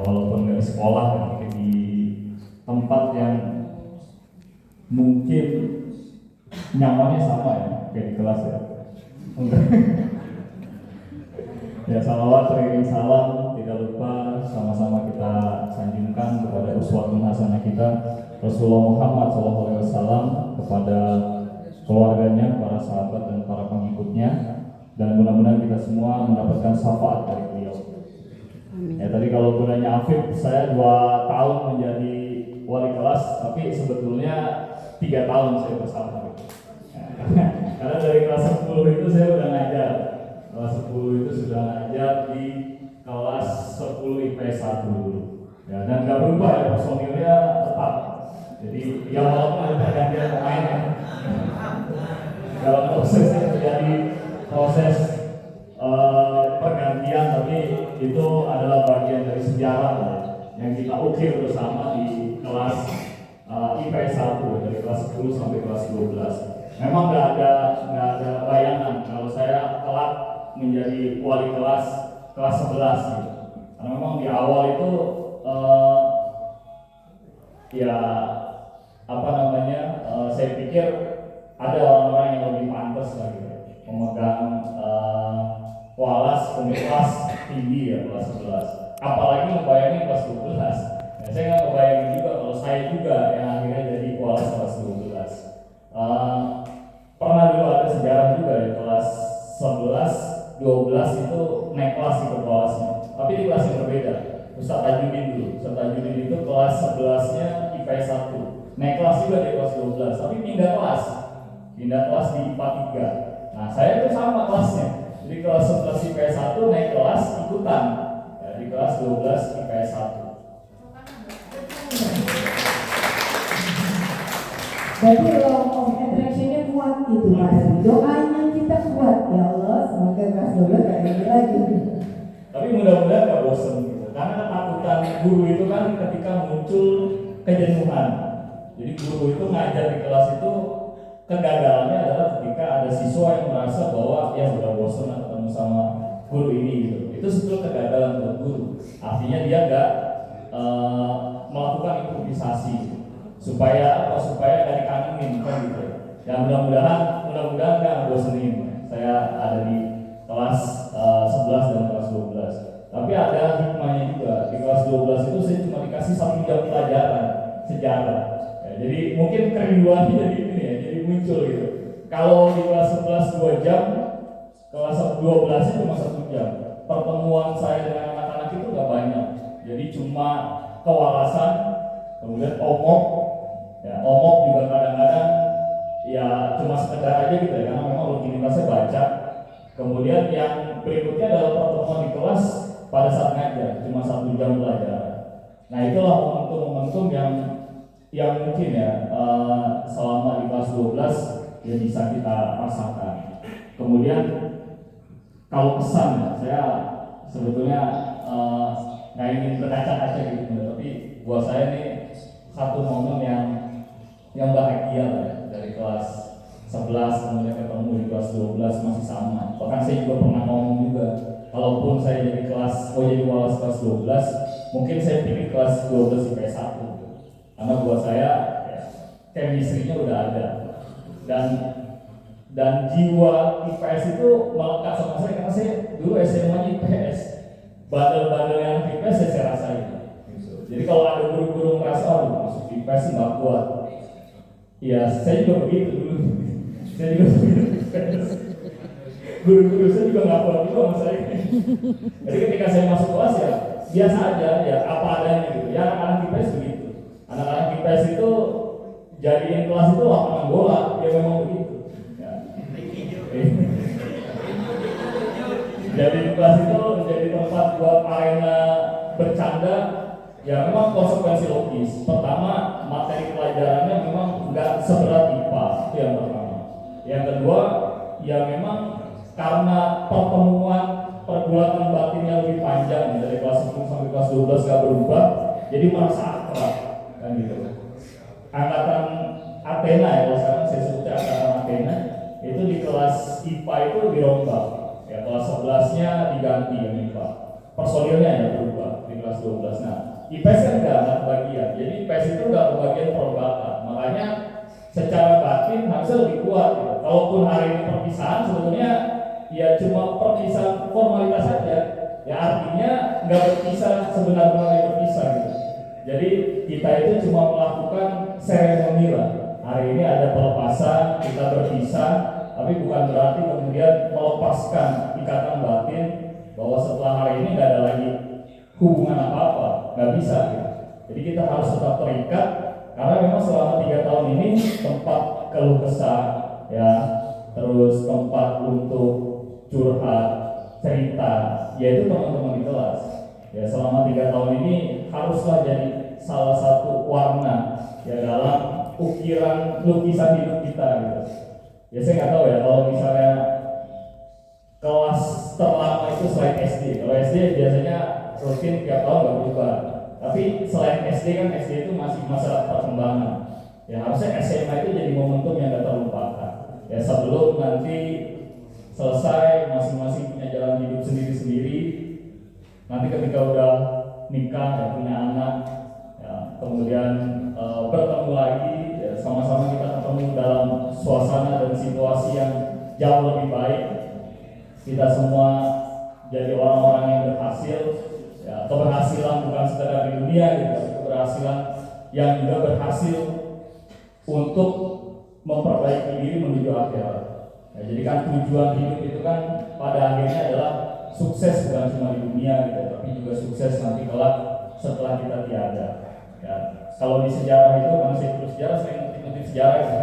walaupun nggak di sekolah ya, mungkin di tempat yang mungkin nyamannya sama ya kayak di kelas ya. Ya, salawat beriring salam, tidak lupa sama-sama kita sanjungkan kepada uswatun hasanah kita Rasulullah Muhammad SAW, kepada keluarganya, para sahabat dan para pengikutnya, dan mudah-mudahan kita semua mendapatkan syafaat dari beliau. Ya, tadi kalau gunanya Afif, saya 2 tahun menjadi wali kelas, tapi sebetulnya 3 tahun saya bersama. Ya, karena dari kelas 10 itu saya udah ngajar. Kelas 10 itu sudah ngajar di kelas 10 IPS 1 dulu. Ya, dan gak berubah ya, personilnya tetap. Jadi ya walaupun ada pergantian pemain ya, dalam prosesnya terjadi proses pergantian, tapi itu adalah bagian dari sejarah ya, yang kita ukir bersama di kelas IPS 1 dari kelas 10 sampai kelas 12. Memang nggak ada bayangan kalau saya telat menjadi wali kelas 11 gitu. Karena memang di awal itu saya pikir ada orang-orang yang lebih pantas lah gitu, memegang walas kelas tinggi ya, kelas 11. Apalagi ngebayangin kelas 12. Ya, saya nggak ngebayangin juga kalau saya juga yang akhirnya jadi walas kelas 12. Pernah dulu ada sejarah juga di kelas 11, 12 itu naik kelas itu kelasnya, tapi di kelas yang berbeda. Ustaz Tajudin itu kelas 11-nya IPS 1, naik kelas juga di kelas 12, tapi pindah kelas di IPA 3. Nah, saya itu sama kelasnya, jadi kelas 11 IPS 1 naik kelas ikutan ya, di kelas 12 IPS 1. Jadi law of attraction-nya kuat itu Mas. Doanya kita kuat, ya Allah, semoga kelas 12 kayak gini lagi. Tapi mudah-mudahan gak bosen gitu. Karena ketakutan guru itu kan ketika muncul kejenuhan. Jadi guru itu ngajar di kelas itu kegagalannya adalah ketika ada siswa yang merasa bahwa ya sudah bosan ketemu sama guru ini gitu. Itu sebetulnya kegagalan buat guru. Artinya dia gak melakukan improvisasi supaya dari kangenin kan gitu. Ya mudah-mudahan gak bosenin. Saya ada di kelas 11 dan kelas 12. Tapi ada hikmahnya juga. Di kelas 12 itu saya cuma dikasih 1 jam pelajaran sejarah. Ya, jadi mungkin kerinduannya jadi ini ya, jadi muncul gitu. Kalau di kelas 11 2 jam, kelas 12 itu cuma 1 jam. Pertemuan saya dengan anak-anak itu gak banyak. Jadi cuma kewalasan, kemudian omok. Ya, omok juga kadang-kadang ya cuma sekedar aja gitu ya, karena memang rutinitasnya baca. Kemudian yang berikutnya adalah pertemuan di kelas pada saat ngajar, cuma 1 jam pelajaran. Nah, itulah momentum-momentum yang mungkin ya selama di kelas 12 ya bisa kita rasakan. Kemudian kalau pesan ya, saya sebetulnya nggak ingin berkaca-kaca gitu, tapi buat saya ini satu momen yang bahagia lah ya, dari kelas 11 kemudian ketemu di kelas 12 masih sama. Bahkan saya juga pernah ngomong juga, kalaupun saya jadi jadi walas kelas 12, mungkin saya pilih kelas 12 IPS 1. Karena buat saya ya, chemistry-nya udah ada. Dan jiwa IPS itu melekat sama saya karena saya dulu SMA-nya IPS. Bandel-bandel yang IPS saya rasain. Gitu. Jadi kalau ada guru-guru merasa masuk IPS sih nggak kuat. Ya, saya juga begitu dulu. Saya juga guru-guru saya juga nggak kuat juga sama saya. Jadi ketika saya masuk kelas ya biasa aja, ya apa adanya gitu. Ya anak-anak IPS begitu. Anak-anak IPS itu jadiin kelas itu lapangan bola, ya memang begitu. Ya. Jadi kelas itu menjadi tempat buat arena bercanda. Ya memang konsekuensi logis. Pertama, materi pelajarannya memang nggak seberat IPA, itu yang pertama. Yang kedua, ya memang karena pergulatan batinnya lebih panjang dari kelas 10 sampai kelas 12 nggak berubah, jadi merasa akrab kan gitu. Angkatan Athena ya, kalau sekarang saya sebutnya angkatan Athena, itu di kelas IPA itu dirombak. Ya kelas 11-nya diganti yang IPA. Personilnya ya berubah di kelas 12. Nah, IPS kan nggak kebagian. Jadi IPS itu nggak kebagian perbakat. Makanya secara batin harusnya lebih kuat gitu. Kalaupun hari ini perpisahan sebetulnya ya cuma perpisahan formalitas saja. Ya artinya nggak berpisah sebenarnya berpisah gitu. Jadi kita itu cuma melakukan seremoni lah. Hari ini ada pelepasan, kita berpisah, tapi bukan berarti kemudian melepaskan ikatan batin bahwa setelah hari ini nggak ada lagi hubungan apa-apa, nggak bisa gitu. Jadi kita harus tetap terikat karena memang selama 3 tahun ini tempat keluh kesah ya, terus tempat untuk curhat, cerita, yaitu teman-teman di kelas. Ya selama 3 tahun ini haruslah jadi salah satu warna ya dalam ukiran lukisan hidup kita gitu. Ya saya nggak tahu ya kalau misalnya kelas terlama itu selain SD. Kalau SD biasanya rutin tiap tahun nggak berubah. Tapi selain SD kan SD itu masih masa perkembangan. Ya harusnya SMA itu jadi momentum yang gak terlupakan. Ya sebelum nanti selesai masing-masing punya jalan hidup sendiri-sendiri. Nanti ketika udah nikah ya punya anak, ya, kemudian bertemu lagi, ya, sama-sama kita ketemu dalam suasana dan situasi yang jauh lebih baik. Kita semua jadi orang-orang yang berhasil, ya, keberhasilan bukan sekedar di dunia gitu, tapi keberhasilan yang juga berhasil untuk memperbaiki diri menuju akhirat. Ya, jadi kan tujuan hidup itu kan pada akhirnya adalah sukses bukan cuma di dunia gitu, tapi juga sukses nanti kelak setelah kita tiada. Ya, kalau di sejarah itu, karena saya ikut sejarah, saya ngutip sejarah.